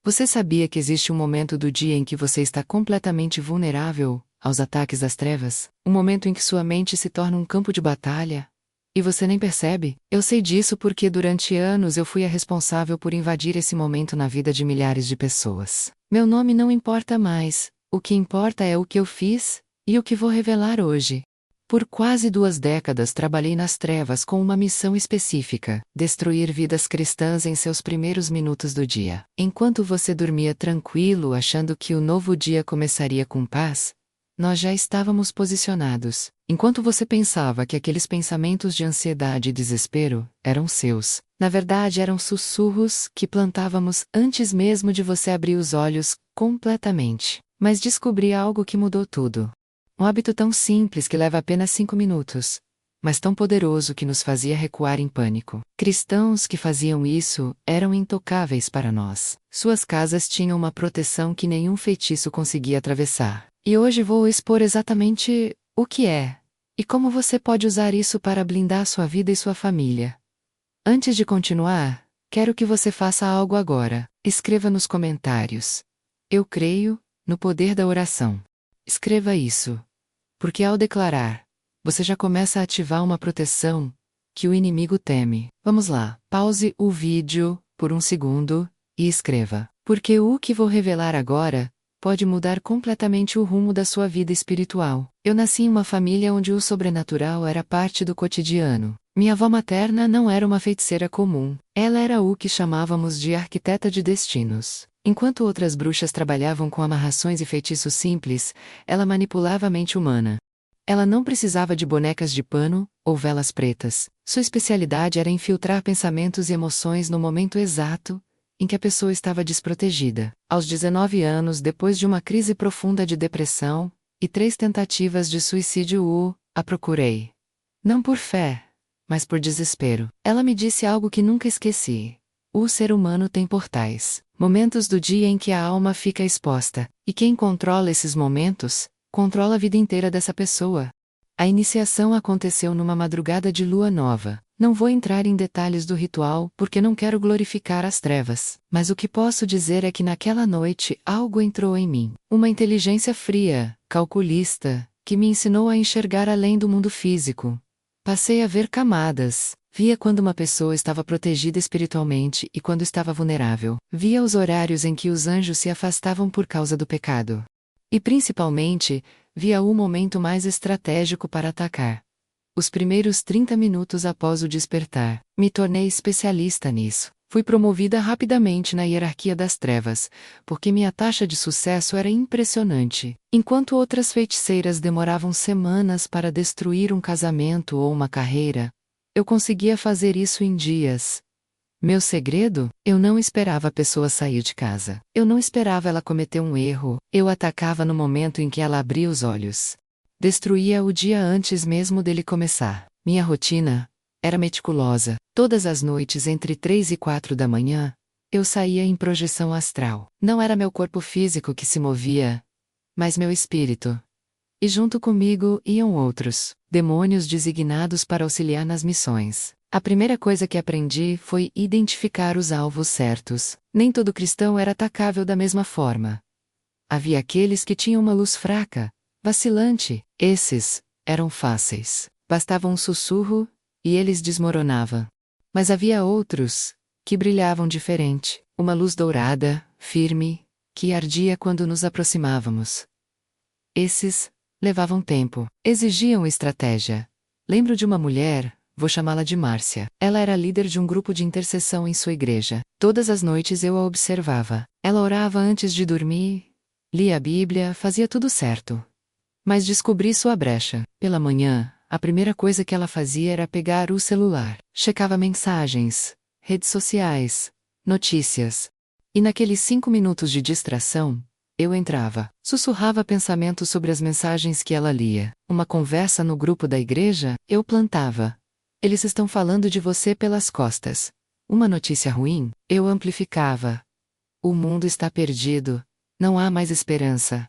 Você sabia que existe um momento do dia em que você está completamente vulnerável aos ataques das trevas? Um momento em que sua mente se torna um campo de batalha? E você nem percebe? Eu sei disso porque durante anos eu fui a responsável por invadir esse momento na vida de milhares de pessoas. Meu nome não importa mais, o que importa é o que eu fiz e o que vou revelar hoje. Por quase 2 décadas trabalhei nas trevas com uma missão específica: destruir vidas cristãs em seus primeiros minutos do dia. Enquanto você dormia tranquilo achando que o novo dia começaria com paz, nós já estávamos posicionados. Enquanto você pensava que aqueles pensamentos de ansiedade e desespero eram seus, na verdade eram sussurros que plantávamos antes mesmo de você abrir os olhos completamente. Mas descobri algo que mudou tudo. Um hábito tão simples que leva apenas 5 minutos, mas tão poderoso que nos fazia recuar em pânico. Cristãos que faziam isso eram intocáveis para nós. Suas casas tinham uma proteção que nenhum feitiço conseguia atravessar. E hoje vou expor exatamente o que é e como você pode usar isso para blindar sua vida e sua família. Antes de continuar, quero que você faça algo agora. Escreva nos comentários: eu creio no poder da oração. Escreva isso, porque ao declarar, você já começa a ativar uma proteção que o inimigo teme. Vamos lá, pause o vídeo por um segundo e escreva. Porque o que vou revelar agora pode mudar completamente o rumo da sua vida espiritual. Eu nasci em uma família onde o sobrenatural era parte do cotidiano. Minha avó materna não era uma feiticeira comum. Ela era o que chamávamos de arquiteta de destinos. Enquanto outras bruxas trabalhavam com amarrações e feitiços simples, ela manipulava a mente humana. Ela não precisava de bonecas de pano ou velas pretas. Sua especialidade era infiltrar pensamentos e emoções no momento exato em que a pessoa estava desprotegida. Aos 19 anos, depois de uma crise profunda de depressão e 3 tentativas de suicídio, a procurei. Não por fé, mas por desespero. Ela me disse algo que nunca esqueci. O ser humano tem portais, momentos do dia em que a alma fica exposta, e quem controla esses momentos, controla a vida inteira dessa pessoa. A iniciação aconteceu numa madrugada de lua nova. Não vou entrar em detalhes do ritual porque não quero glorificar as trevas, mas o que posso dizer é que naquela noite algo entrou em mim. Uma inteligência fria, calculista, que me ensinou a enxergar além do mundo físico. Passei a ver camadas. Via quando uma pessoa estava protegida espiritualmente e quando estava vulnerável. Via os horários em que os anjos se afastavam por causa do pecado. E principalmente, via o momento mais estratégico para atacar. Os primeiros 30 minutos após o despertar, me tornei especialista nisso. Fui promovida rapidamente na hierarquia das trevas, porque minha taxa de sucesso era impressionante. Enquanto outras feiticeiras demoravam semanas para destruir um casamento ou uma carreira, eu conseguia fazer isso em dias. Meu segredo? Eu não esperava a pessoa sair de casa. Eu não esperava ela cometer um erro. Eu atacava no momento em que ela abria os olhos. Destruía o dia antes mesmo dele começar. Minha rotina era meticulosa. Todas as noites entre 3 e 4 da manhã, eu saía em projeção astral. Não era meu corpo físico que se movia, mas meu espírito. E junto comigo iam outros demônios designados para auxiliar nas missões. A primeira coisa que aprendi foi identificar os alvos certos. Nem todo cristão era atacável da mesma forma. Havia aqueles que tinham uma luz fraca, vacilante. Esses eram fáceis. Bastava um sussurro e eles desmoronavam. Mas havia outros que brilhavam diferente. Uma luz dourada, firme, que ardia quando nos aproximávamos. Esses levavam tempo, exigiam estratégia. Lembro de uma mulher, vou chamá-la de Márcia. Ela era líder de um grupo de intercessão em sua igreja. Todas as noites eu a observava. Ela orava antes de dormir, lia a Bíblia, fazia tudo certo. Mas descobri sua brecha. Pela manhã, a primeira coisa que ela fazia era pegar o celular. Checava mensagens, redes sociais, notícias. E naqueles 5 minutos de distração, eu entrava, sussurrava pensamentos sobre as mensagens que ela lia. Uma conversa no grupo da igreja, eu plantava. Eles estão falando de você pelas costas. Uma notícia ruim, eu amplificava. O mundo está perdido. Não há mais esperança.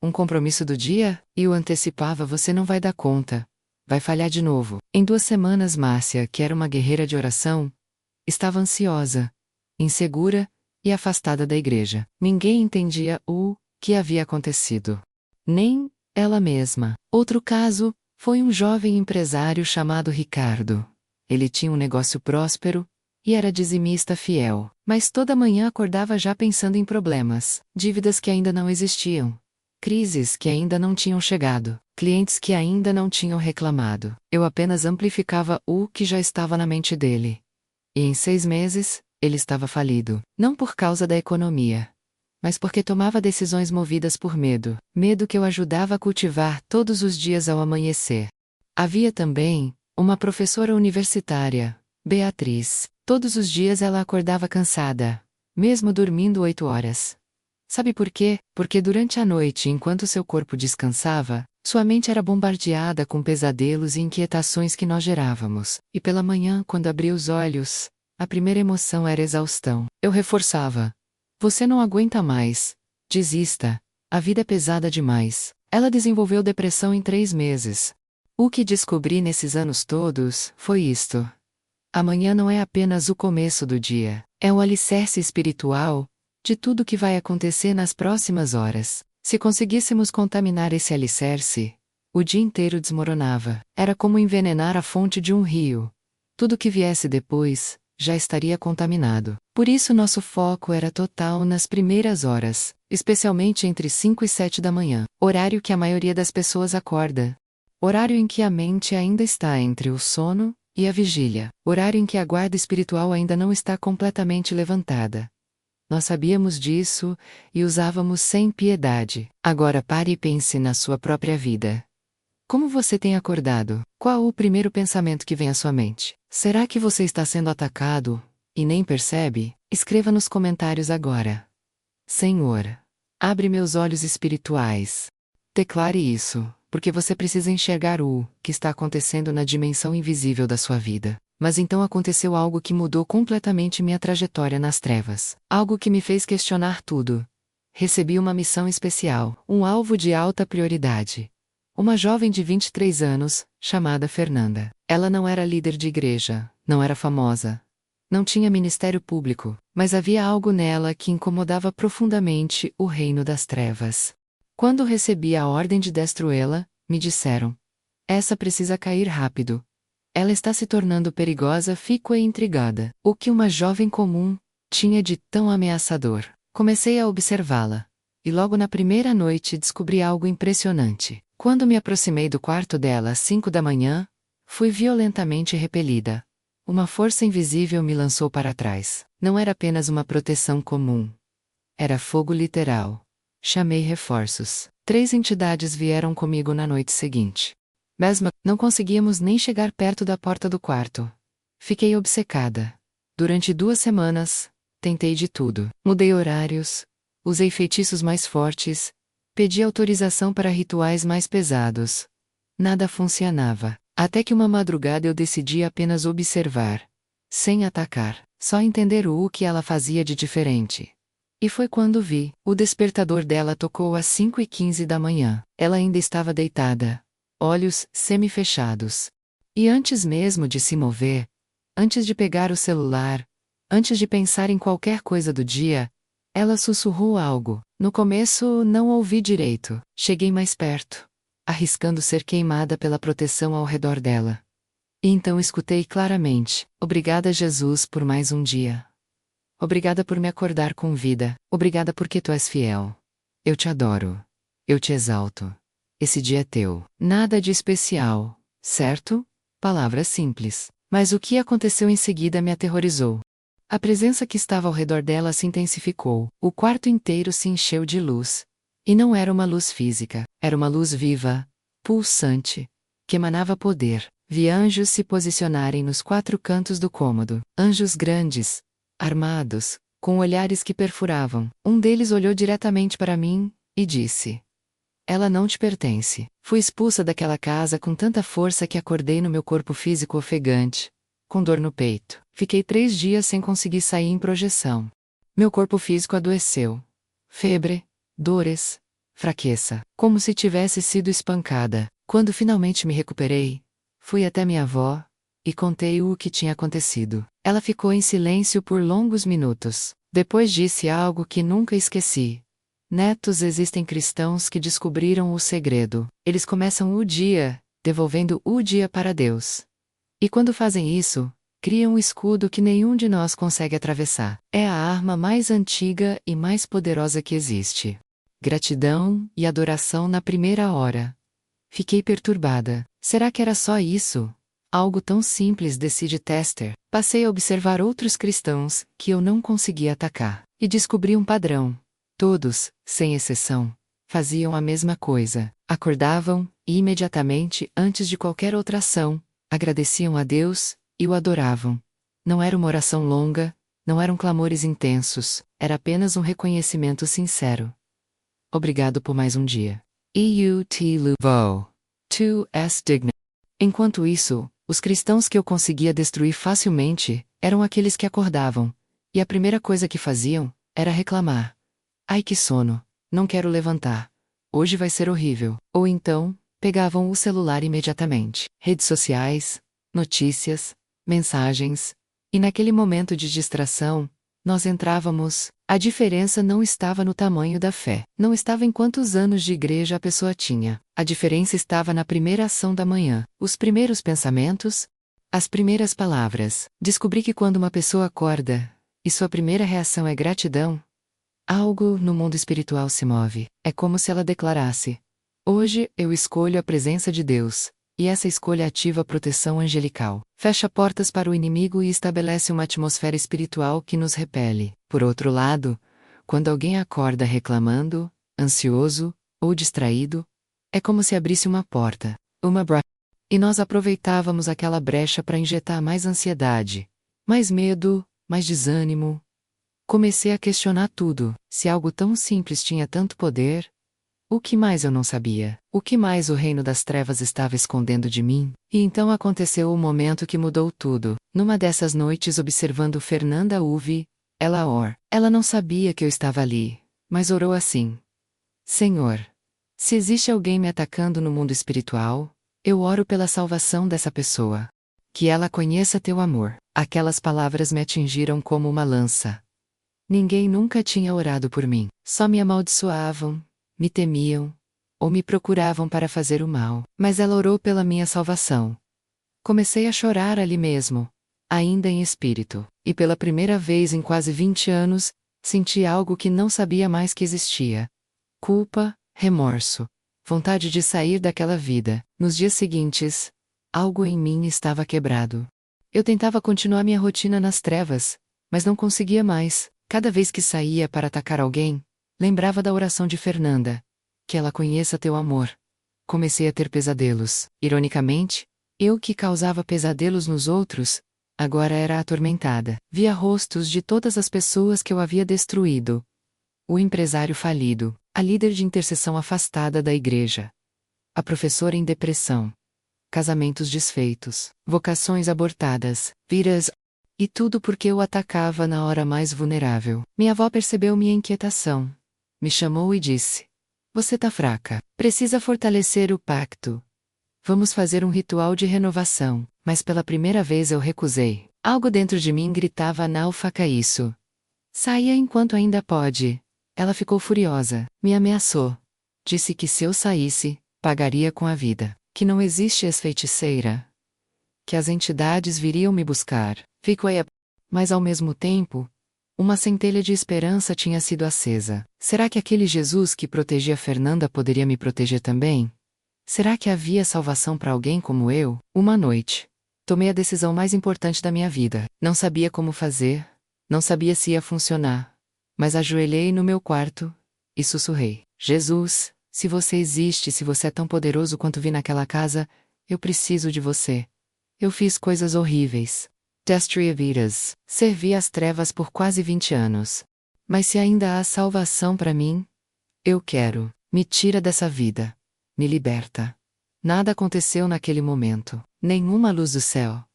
Um compromisso do dia, e eu antecipava: você não vai dar conta. Vai falhar de novo. Em 2 semanas, Márcia, que era uma guerreira de oração, estava ansiosa, insegura e afastada da igreja. Ninguém entendia o que havia acontecido. Nem ela mesma. Outro caso foi um jovem empresário chamado Ricardo. Ele tinha um negócio próspero e era dizimista fiel, mas toda manhã acordava já pensando em problemas, dívidas que ainda não existiam, crises que ainda não tinham chegado, clientes que ainda não tinham reclamado. Eu apenas amplificava o que já estava na mente dele. E em 6 meses, ele estava falido, não por causa da economia, mas porque tomava decisões movidas por medo, medo que eu ajudava a cultivar todos os dias ao amanhecer. Havia também uma professora universitária, Beatriz. Todos os dias ela acordava cansada, mesmo dormindo 8 horas. Sabe por quê? Porque durante a noite, enquanto seu corpo descansava, sua mente era bombardeada com pesadelos e inquietações que nós gerávamos, e pela manhã, quando abria os olhos, a primeira emoção era exaustão. Eu reforçava: você não aguenta mais. Desista. A vida é pesada demais. Ela desenvolveu depressão em 3 meses. O que descobri nesses anos todos foi isto: amanhã não é apenas o começo do dia, é o alicerce espiritual de tudo que vai acontecer nas próximas horas. Se conseguíssemos contaminar esse alicerce, o dia inteiro desmoronava. Era como envenenar a fonte de um rio. Tudo que viesse depois já estaria contaminado. Por isso nosso foco era total nas primeiras horas, especialmente entre 5 e 7 da manhã, horário que a maioria das pessoas acorda. Horário em que a mente ainda está entre o sono e a vigília, horário em que a guarda espiritual ainda não está completamente levantada. Nós sabíamos disso e usávamos sem piedade. Agora pare e pense na sua própria vida. Como você tem acordado? Qual o primeiro pensamento que vem à sua mente? Será que você está sendo atacado e nem percebe? Escreva nos comentários agora. Senhor, abre meus olhos espirituais. Declare isso, porque você precisa enxergar o que está acontecendo na dimensão invisível da sua vida. Mas então aconteceu algo que mudou completamente minha trajetória nas trevas. Algo que me fez questionar tudo. Recebi uma missão especial, um alvo de alta prioridade. Uma jovem de 23 anos, chamada Fernanda. Ela não era líder de igreja, não era famosa, não tinha ministério público, mas havia algo nela que incomodava profundamente o reino das trevas. Quando recebi a ordem de destruí-la, me disseram: essa precisa cair rápido. Ela está se tornando perigosa. Fico intrigada. O que uma jovem comum tinha de tão ameaçador? Comecei a observá-la. E logo na primeira noite descobri algo impressionante. Quando me aproximei do quarto dela às 5 da manhã, fui violentamente repelida. Uma força invisível me lançou para trás. Não era apenas uma proteção comum. Era fogo literal. Chamei reforços. 3 entidades vieram comigo na noite seguinte. Mesmo não conseguíamos nem chegar perto da porta do quarto. Fiquei obcecada. Durante 2 semanas, tentei de tudo. Mudei horários, usei feitiços mais fortes, pedi autorização para rituais mais pesados. Nada funcionava. Até que uma madrugada eu decidi apenas observar, sem atacar, só entender o que ela fazia de diferente. E foi quando vi. O despertador dela tocou às 5h15 da manhã. Ela ainda estava deitada, olhos semi-fechados. E antes mesmo de se mover, antes de pegar o celular, antes de pensar em qualquer coisa do dia, ela sussurrou algo. No começo não ouvi direito. Cheguei mais perto, arriscando ser queimada pela proteção ao redor dela. E então escutei claramente: obrigada, Jesus, por mais um dia. Obrigada por me acordar com vida. Obrigada porque tu és fiel. Eu te adoro. Eu te exalto. Esse dia é teu. Nada de especial, certo? Palavras simples. Mas o que aconteceu em seguida me aterrorizou. A presença que estava ao redor dela se intensificou. O quarto inteiro se encheu de luz. E não era uma luz física, era uma luz viva, pulsante, que emanava poder. Vi anjos se posicionarem nos 4 cantos do cômodo. Anjos grandes, armados, com olhares que perfuravam. Um deles olhou diretamente para mim e disse: ela não te pertence. Fui expulsa daquela casa com tanta força que acordei no meu corpo físico ofegante, com dor no peito. Fiquei 3 dias sem conseguir sair em projeção. Meu corpo físico adoeceu. Febre, dores, fraqueza, como se tivesse sido espancada. Quando finalmente me recuperei, fui até minha avó e contei o que tinha acontecido. Ela ficou em silêncio por longos minutos. Depois disse algo que nunca esqueci. Netos, existem cristãos que descobriram o segredo. Eles começam o dia, devolvendo o dia para Deus. E quando fazem isso, criam um escudo que nenhum de nós consegue atravessar. É a arma mais antiga e mais poderosa que existe. Gratidão e adoração na primeira hora. Fiquei perturbada. Será que era só isso? Algo tão simples, decide Tester. Passei a observar outros cristãos, que eu não conseguia atacar. E descobri um padrão. Todos, sem exceção, faziam a mesma coisa. Acordavam, e imediatamente, antes de qualquer outra ação, agradeciam a Deus, e o adoravam. Não era uma oração longa, não eram clamores intensos, era apenas um reconhecimento sincero. Obrigado por mais um dia. E.U.T. Luvo. 2S Digna. Enquanto isso, os cristãos que eu conseguia destruir facilmente, eram aqueles que acordavam, e a primeira coisa que faziam, era reclamar. Ai que sono, não quero levantar. Hoje vai ser horrível. Ou então, pegavam o celular imediatamente. Redes sociais, notícias, mensagens. E naquele momento de distração, nós entrávamos. A diferença não estava no tamanho da fé. Não estava em quantos anos de igreja a pessoa tinha. A diferença estava na primeira ação da manhã. Os primeiros pensamentos, as primeiras palavras. Descobri que quando uma pessoa acorda, e sua primeira reação é gratidão, algo no mundo espiritual se move. É como se ela declarasse: hoje eu escolho a presença de Deus, e essa escolha ativa a proteção angelical. Fecha portas para o inimigo e estabelece uma atmosfera espiritual que nos repele. Por outro lado, quando alguém acorda reclamando, ansioso ou distraído, é como se abrisse uma porta, uma brecha. E nós aproveitávamos aquela brecha para injetar mais ansiedade, mais medo, mais desânimo. Comecei a questionar tudo. Se algo tão simples tinha tanto poder, o que mais eu não sabia? O que mais o reino das trevas estava escondendo de mim? E então aconteceu o momento que mudou tudo. Numa dessas noites observando Fernanda Uve, ela não sabia que eu estava ali, mas orou assim: Senhor, se existe alguém me atacando no mundo espiritual, eu oro pela salvação dessa pessoa. Que ela conheça teu amor. Aquelas palavras me atingiram como uma lança. Ninguém nunca tinha orado por mim. Só me amaldiçoavam, me temiam, ou me procuravam para fazer o mal. Mas ela orou pela minha salvação. Comecei a chorar ali mesmo, ainda em espírito. E pela primeira vez em quase 20 anos, senti algo que não sabia mais que existia. Culpa, remorso, vontade de sair daquela vida. Nos dias seguintes, algo em mim estava quebrado. Eu tentava continuar minha rotina nas trevas, mas não conseguia mais. Cada vez que saía para atacar alguém, lembrava da oração de Fernanda. Que ela conheça teu amor. Comecei a ter pesadelos. Ironicamente, eu que causava pesadelos nos outros, agora era atormentada. Via rostos de todas as pessoas que eu havia destruído. O empresário falido, a líder de intercessão afastada da igreja, a professora em depressão, casamentos desfeitos, vocações abortadas, vidas. E tudo porque eu atacava na hora mais vulnerável. Minha avó percebeu minha inquietação. Me chamou e disse: Você tá fraca. Precisa fortalecer o pacto. Vamos fazer um ritual de renovação. Mas pela primeira vez eu recusei. Algo dentro de mim gritava: não faça isso. Saia enquanto ainda pode. Ela ficou furiosa. Me ameaçou. Disse que se eu saísse, pagaria com a vida. Que não existe ex-feiticeira. Que as entidades viriam me buscar. Mas ao mesmo tempo, uma centelha de esperança tinha sido acesa. Será que aquele Jesus que protegia Fernanda poderia me proteger também? Será que havia salvação para alguém como eu? Uma noite, tomei a decisão mais importante da minha vida. Não sabia como fazer, não sabia se ia funcionar, mas ajoelhei no meu quarto e sussurrei: Jesus, se você existe, se você é tão poderoso quanto vi naquela casa, eu preciso de você. Eu fiz coisas horríveis. Destruí vidas. Servi às trevas por quase 20 anos. Mas se ainda há salvação para mim, eu quero. Me tira dessa vida. Me liberta. Nada aconteceu naquele momento. Nenhuma luz do céu.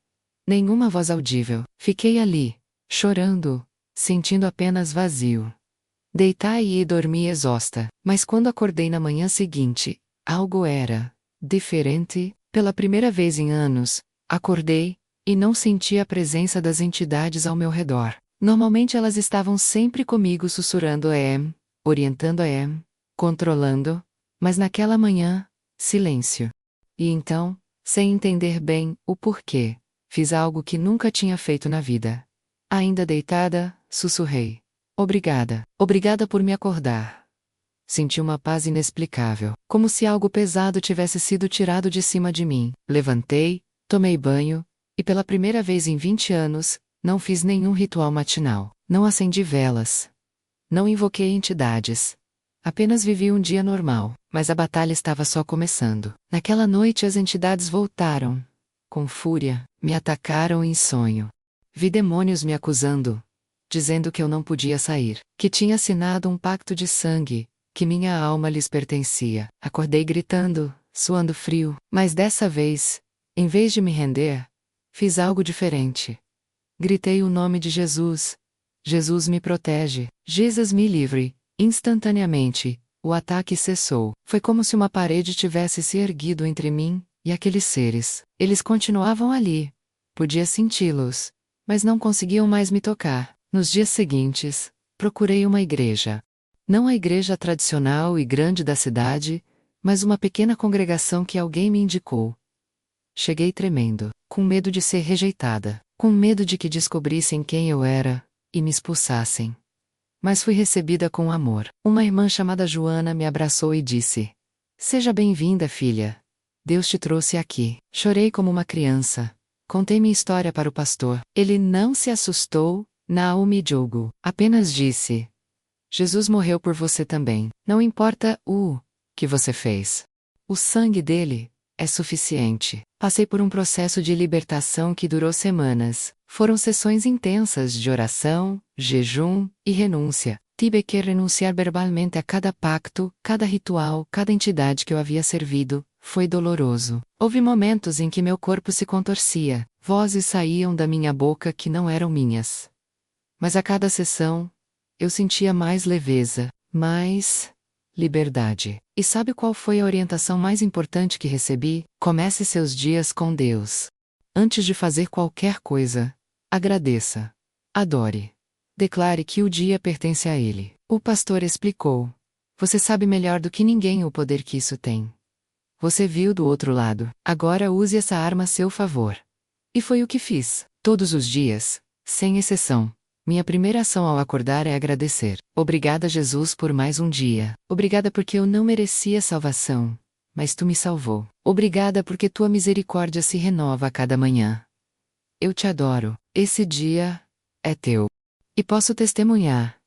Nenhuma voz audível. Fiquei ali, chorando, sentindo apenas vazio. Deitai e dormi exausta. Mas quando acordei na manhã seguinte, algo era diferente. Pela primeira vez em anos, acordei, e não senti a presença das entidades ao meu redor. Normalmente elas estavam sempre comigo sussurrando orientando controlando, mas naquela manhã, silêncio. E então, sem entender bem o porquê, fiz algo que nunca tinha feito na vida. Ainda deitada, sussurrei. Obrigada. Obrigada por me acordar. Senti uma paz inexplicável, como se algo pesado tivesse sido tirado de cima de mim. Levantei, tomei banho, e pela primeira vez em 20 anos, não fiz nenhum ritual matinal. Não acendi velas. Não invoquei entidades. Apenas vivi um dia normal, mas a batalha estava só começando. Naquela noite as entidades voltaram. Com fúria, me atacaram em sonho. Vi demônios me acusando, dizendo que eu não podia sair, que tinha assinado um pacto de sangue, que minha alma lhes pertencia. Acordei gritando, suando frio, mas dessa vez, em vez de me render, fiz algo diferente. Gritei o nome de Jesus. Jesus me protege. Jesus me livre. Instantaneamente, o ataque cessou. Foi como se uma parede tivesse se erguido entre mim e aqueles seres. Eles continuavam ali. Podia senti-los, mas não conseguiam mais me tocar. Nos dias seguintes, procurei uma igreja. Não a igreja tradicional e grande da cidade, mas uma pequena congregação que alguém me indicou. Cheguei tremendo, com medo de ser rejeitada, com medo de que descobrissem quem eu era e me expulsassem. Mas fui recebida com amor. Uma irmã chamada Joana me abraçou e disse: "Seja bem-vinda, filha. Deus te trouxe aqui." Chorei como uma criança. Contei minha história para o pastor. Ele não se assustou, não me julgou. Apenas disse: "Jesus morreu por você também. Não importa o que você fez. O sangue dele é suficiente." Passei por um processo de libertação que durou semanas. Foram sessões intensas de oração, jejum e renúncia. Tive que renunciar verbalmente a cada pacto, cada ritual, cada entidade que eu havia servido. Foi doloroso. Houve momentos em que meu corpo se contorcia, vozes saíam da minha boca que não eram minhas. Mas a cada sessão, eu sentia mais leveza, mais liberdade. E sabe qual foi a orientação mais importante que recebi? Comece seus dias com Deus. Antes de fazer qualquer coisa, agradeça. Adore. Declare que o dia pertence a Ele. O pastor explicou: "Você sabe melhor do que ninguém o poder que isso tem. Você viu do outro lado. Agora use essa arma a seu favor." E foi o que fiz. Todos os dias, sem exceção. Minha primeira ação ao acordar é agradecer. Obrigada, Jesus, por mais um dia. Obrigada porque eu não merecia salvação, mas Tu me salvou. Obrigada porque Tua misericórdia se renova a cada manhã. Eu te adoro. Esse dia é Teu. E posso testemunhar.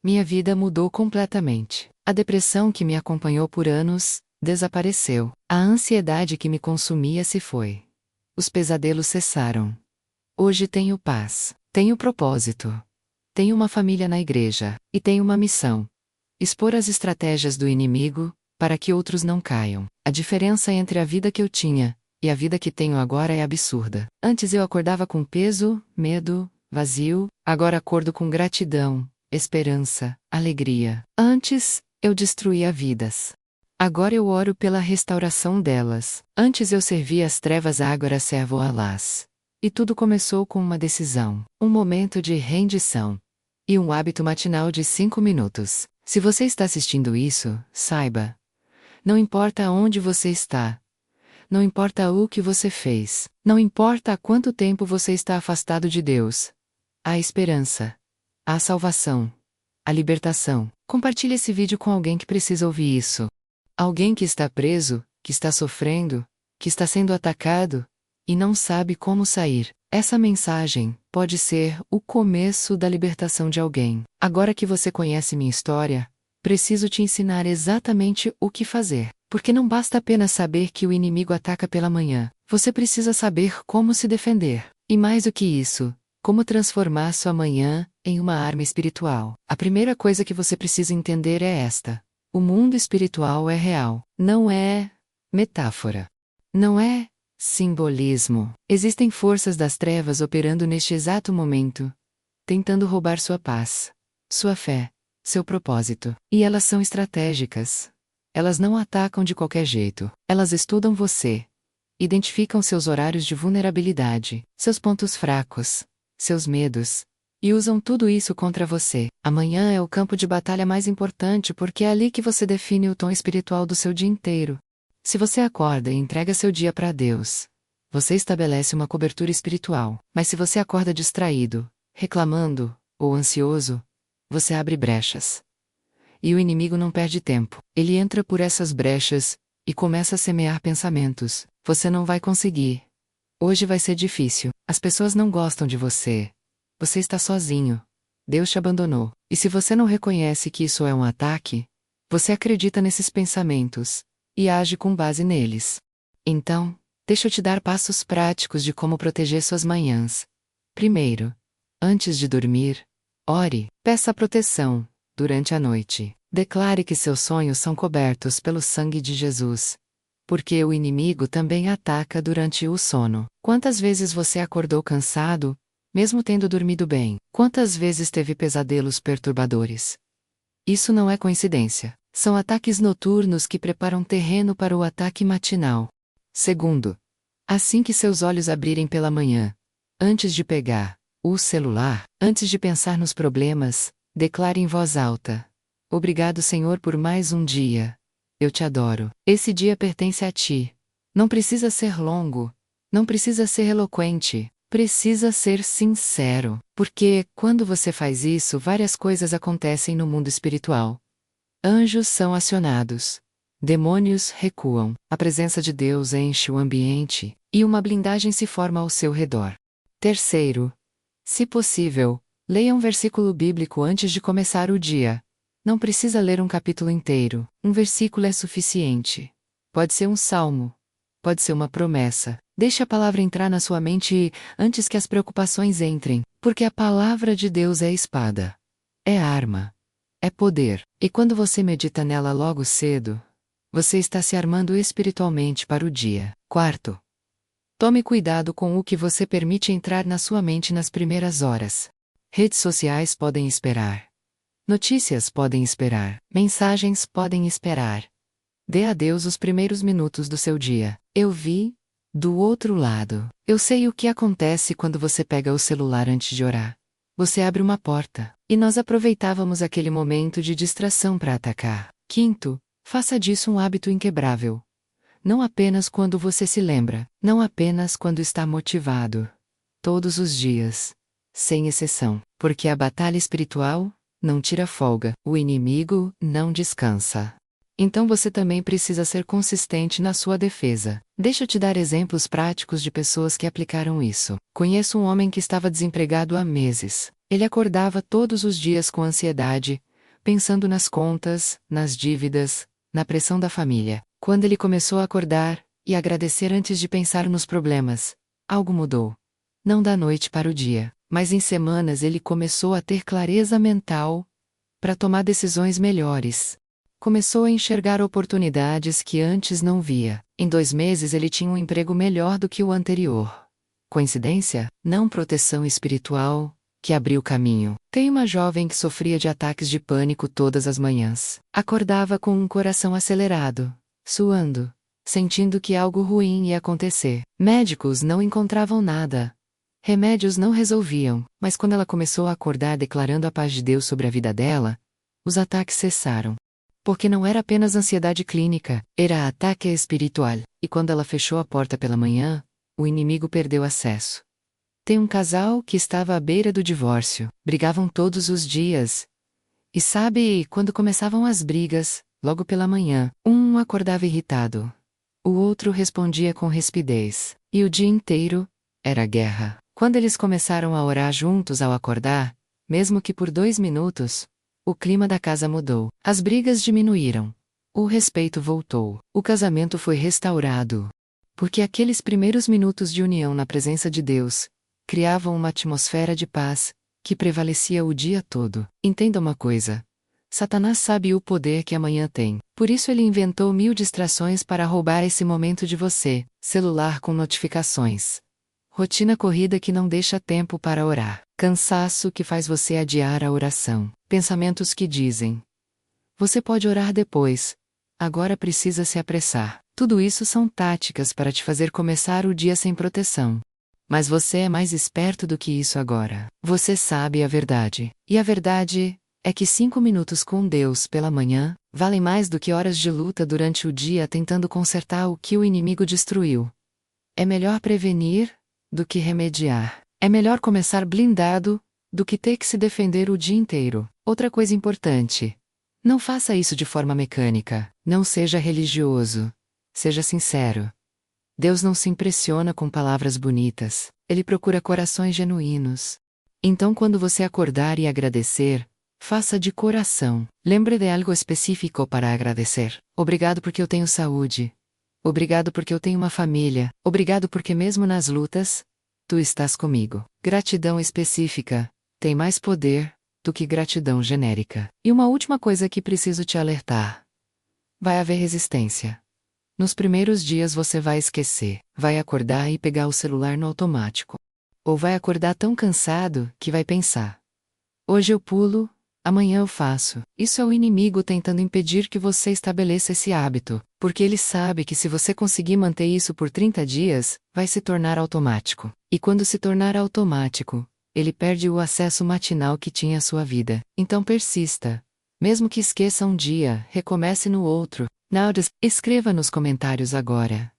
Minha vida mudou completamente. A depressão que me acompanhou por anos desapareceu. A ansiedade que me consumia se foi. Os pesadelos cessaram. Hoje tenho paz. Tenho propósito. Tenho uma família na igreja, e tenho uma missão: expor as estratégias do inimigo, para que outros não caiam. A diferença entre a vida que eu tinha e a vida que tenho agora é absurda. Antes eu acordava com peso, medo, vazio, agora acordo com gratidão, esperança, alegria. Antes, eu destruía vidas. Agora eu oro pela restauração delas. Antes eu servia as trevas, agora servo a luz. E tudo começou com uma decisão, um momento de rendição. E um hábito matinal de 5 minutos. Se você está assistindo isso, saiba. Não importa onde você está. Não importa o que você fez. Não importa há quanto tempo você está afastado de Deus. Há esperança. Há salvação. Há libertação. Compartilhe esse vídeo com alguém que precisa ouvir isso. Alguém que está preso, que está sofrendo, que está sendo atacado e não sabe como sair. Essa mensagem pode ser o começo da libertação de alguém. Agora que você conhece minha história, preciso te ensinar exatamente o que fazer. Porque não basta apenas saber que o inimigo ataca pela manhã. Você precisa saber como se defender. E mais do que isso, como transformar sua manhã em uma arma espiritual. A primeira coisa que você precisa entender é esta: o mundo espiritual é real. Não é metáfora. Não é simbolismo. Existem forças das trevas operando neste exato momento, tentando roubar sua paz, sua fé, seu propósito. E elas são estratégicas. Elas não atacam de qualquer jeito. Elas estudam você. Identificam seus horários de vulnerabilidade, seus pontos fracos, seus medos, E usam tudo isso contra você. Amanhã é o campo de batalha mais importante porque é ali que você define o tom espiritual do seu dia inteiro. Se você acorda e entrega seu dia para Deus, você estabelece uma cobertura espiritual. Mas se você acorda distraído, reclamando ou ansioso, você abre brechas. E o inimigo não perde tempo. Ele entra por essas brechas e começa a semear pensamentos. Você não vai conseguir. Hoje vai ser difícil. As pessoas não gostam de você. Você está sozinho. Deus te abandonou. E se você não reconhece que isso é um ataque, você acredita nesses pensamentos e age com base neles. Então, deixa eu te dar passos práticos de como proteger suas manhãs. Primeiro, antes de dormir, ore, peça proteção. Durante a noite, declare que seus sonhos são cobertos pelo sangue de Jesus. Porque o inimigo também ataca durante o sono. Quantas vezes você acordou cansado, mesmo tendo dormido bem? Quantas vezes teve pesadelos perturbadores? Isso não é coincidência. São ataques noturnos que preparam terreno para o ataque matinal. Segundo, assim que seus olhos abrirem pela manhã, antes de pegar o celular, antes de pensar nos problemas, declare em voz alta: Obrigado, Senhor, por mais um dia. Eu te adoro. Esse dia pertence a ti. Não precisa ser longo. Não precisa ser eloquente. Precisa ser sincero. Porque, quando você faz isso, várias coisas acontecem no mundo espiritual. Anjos são acionados. Demônios recuam. A presença de Deus enche o ambiente, e uma blindagem se forma ao seu redor. Terceiro, se possível, leia um versículo bíblico antes de começar o dia. Não precisa ler um capítulo inteiro, um versículo é suficiente. Pode ser um salmo. Pode ser uma promessa. Deixe a palavra entrar na sua mente antes que as preocupações entrem, porque a palavra de Deus é espada. É arma. É poder. E quando você medita nela logo cedo, você está se armando espiritualmente para o dia. Quarto, tome cuidado com o que você permite entrar na sua mente nas primeiras horas. Redes sociais podem esperar. Notícias podem esperar. Mensagens podem esperar. Dê a Deus os primeiros minutos do seu dia. Eu vi, do outro lado. Eu sei o que acontece quando você pega o celular antes de orar. Você abre uma porta. E nós aproveitávamos aquele momento de distração para atacar. Quinto, faça disso um hábito inquebrável. Não apenas quando você se lembra. Não apenas quando está motivado. Todos os dias. Sem exceção. Porque a batalha espiritual não tira folga. O inimigo não descansa. Então você também precisa ser consistente na sua defesa. Deixa eu te dar exemplos práticos de pessoas que aplicaram isso. Conheço um homem que estava desempregado há meses. Ele acordava todos os dias com ansiedade, pensando nas contas, nas dívidas, na pressão da família. Quando ele começou a acordar e agradecer antes de pensar nos problemas, algo mudou. Não da noite para o dia, mas em semanas ele começou a ter clareza mental para tomar decisões melhores. Começou a enxergar oportunidades que antes não via. Em 2 meses ele tinha um emprego melhor do que o anterior. Coincidência? Não. Proteção espiritual que abriu caminho. Tem uma jovem que sofria de ataques de pânico todas as manhãs. Acordava com um coração acelerado, suando, sentindo que algo ruim ia acontecer. Médicos não encontravam nada. Remédios não resolviam, mas quando ela começou a acordar declarando a paz de Deus sobre a vida dela, os ataques cessaram. Porque não era apenas ansiedade clínica, era ataque espiritual. E quando ela fechou a porta pela manhã, o inimigo perdeu acesso. Tem um casal que estava à beira do divórcio, brigavam todos os dias. E sabe, quando começavam as brigas, logo pela manhã, um acordava irritado. O outro respondia com rispidez. E o dia inteiro era guerra. Quando eles começaram a orar juntos ao acordar, mesmo que por 2 minutos, o clima da casa mudou. As brigas diminuíram. O respeito voltou. O casamento foi restaurado. Porque aqueles primeiros minutos de união na presença de Deus criavam uma atmosfera de paz que prevalecia o dia todo. Entenda uma coisa. Satanás sabe o poder que amanhã tem. Por isso ele inventou 1000 distrações para roubar esse momento de você. Celular com notificações. Rotina corrida que não deixa tempo para orar. Cansaço que faz você adiar a oração. Pensamentos que dizem: você pode orar depois. Agora precisa se apressar. Tudo isso são táticas para te fazer começar o dia sem proteção. Mas você é mais esperto do que isso agora. Você sabe a verdade. E a verdade é que 5 minutos com Deus pela manhã valem mais do que horas de luta durante o dia tentando consertar o que o inimigo destruiu. É melhor prevenir do que remediar. É melhor começar blindado do que ter que se defender o dia inteiro. Outra coisa importante: não faça isso de forma mecânica. Não seja religioso. Seja sincero. Deus não se impressiona com palavras bonitas, Ele procura corações genuínos. Então, quando você acordar e agradecer, faça de coração. Lembre de algo específico para agradecer. Obrigado porque eu tenho saúde. Obrigado porque eu tenho uma família. Obrigado porque mesmo nas lutas, tu estás comigo. Gratidão específica tem mais poder do que gratidão genérica. E uma última coisa que preciso te alertar: vai haver resistência. Nos primeiros dias você vai esquecer, vai acordar e pegar o celular no automático. Ou vai acordar tão cansado que vai pensar: hoje eu pulo, amanhã eu faço. Isso é o inimigo tentando impedir que você estabeleça esse hábito, porque ele sabe que se você conseguir manter isso por 30 dias, vai se tornar automático. E quando se tornar automático, ele perde o acesso matinal que tinha à sua vida. Então persista. Mesmo que esqueça um dia, recomece no outro. Escreva nos comentários agora: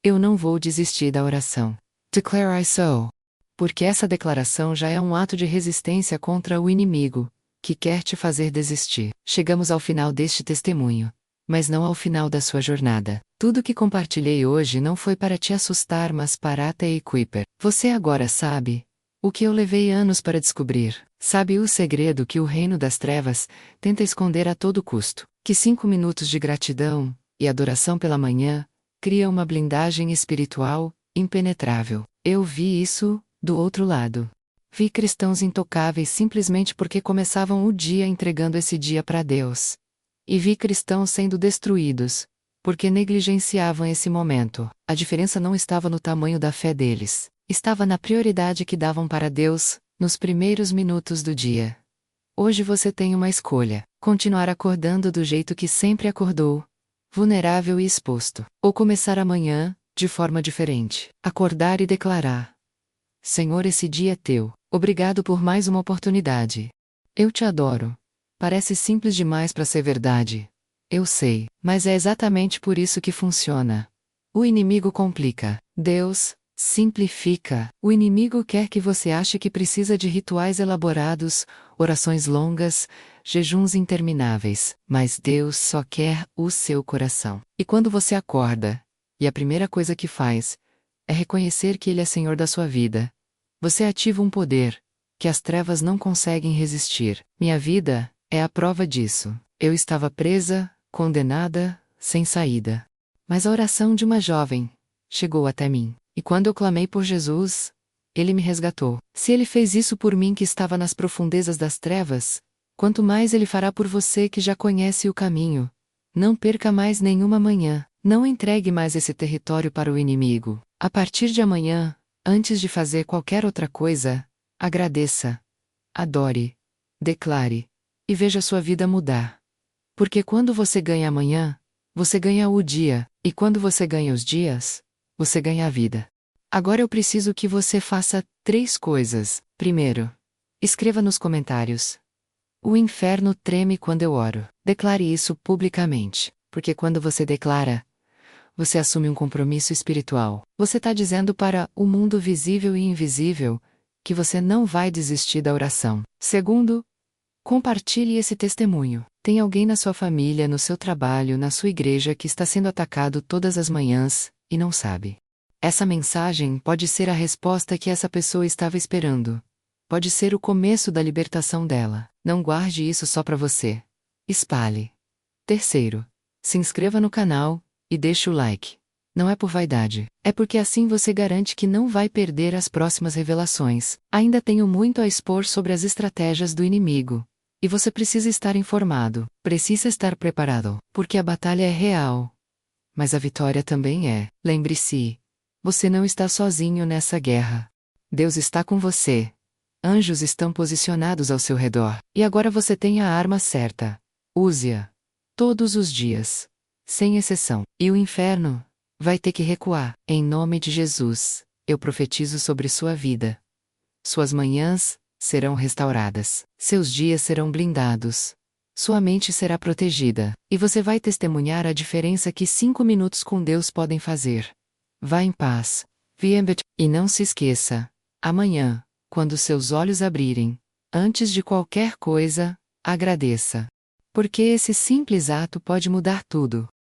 eu não vou desistir da oração. Declare I so. Porque essa declaração já é um ato de resistência contra o inimigo, que quer te fazer desistir. Chegamos ao final deste testemunho, mas não ao final da sua jornada. Tudo que compartilhei hoje não foi para te assustar, mas para te equipar. Você agora sabe o que eu levei anos para descobrir. Sabe o segredo que o reino das trevas tenta esconder a todo custo. Que 5 minutos de gratidão e adoração pela manhã cria uma blindagem espiritual impenetrável. Eu vi isso do outro lado. Vi cristãos intocáveis simplesmente porque começavam o dia entregando esse dia para Deus. E vi cristãos sendo destruídos porque negligenciavam esse momento. A diferença não estava no tamanho da fé deles. Estava na prioridade que davam para Deus nos primeiros minutos do dia. Hoje você tem uma escolha: continuar acordando do jeito que sempre acordou, vulnerável e exposto, ou começar amanhã, de forma diferente. Acordar e declarar: Senhor, esse dia é teu. Obrigado por mais uma oportunidade. Eu te adoro. Parece simples demais para ser verdade. Eu sei, mas é exatamente por isso que funciona. O inimigo complica. Deus simplifica. O inimigo quer que você ache que precisa de rituais elaborados, orações longas, jejuns intermináveis. Mas Deus só quer o seu coração. E quando você acorda, e a primeira coisa que faz é reconhecer que Ele é Senhor da sua vida, você ativa um poder que as trevas não conseguem resistir. Minha vida é a prova disso. Eu estava presa, condenada, sem saída. Mas a oração de uma jovem chegou até mim. E quando eu clamei por Jesus, Ele me resgatou. Se Ele fez isso por mim que estava nas profundezas das trevas, quanto mais Ele fará por você que já conhece o caminho. Não perca mais nenhuma manhã. Não entregue mais esse território para o inimigo. A partir de amanhã, antes de fazer qualquer outra coisa, agradeça, adore, declare, e veja sua vida mudar. Porque quando você ganha amanhã, você ganha o dia, e quando você ganha os dias, você ganha a vida. Agora eu preciso que você faça 3 coisas. Primeiro, escreva nos comentários: o inferno treme quando eu oro. Declare isso publicamente, porque quando você declara, você assume um compromisso espiritual. Você está dizendo para o mundo visível e invisível que você não vai desistir da oração. Segundo, compartilhe esse testemunho. Tem alguém na sua família, no seu trabalho, na sua igreja que está sendo atacado todas as manhãs e não sabe. Essa mensagem pode ser a resposta que essa pessoa estava esperando. Pode ser o começo da libertação dela. Não guarde isso só para você. Espalhe. Terceiro, se inscreva no canal e deixe o like. Não é por vaidade, é porque assim você garante que não vai perder as próximas revelações. Ainda tenho muito a expor sobre as estratégias do inimigo. E você precisa estar informado, precisa estar preparado, porque a batalha é real. Mas a vitória também é. Lembre-se, você não está sozinho nessa guerra. Deus está com você. Anjos estão posicionados ao seu redor. E agora você tem a arma certa. Use-a. Todos os dias. Sem exceção. E o inferno vai ter que recuar. Em nome de Jesus. eu profetizo sobre sua vida. Suas manhãs serão restauradas. Seus dias serão blindados. Sua mente será protegida. E você vai testemunhar a diferença que 5 minutos com Deus podem fazer. Vá em paz. E não se esqueça. Amanhã, quando seus olhos abrirem, antes de qualquer coisa, agradeça. Porque esse simples ato pode mudar tudo.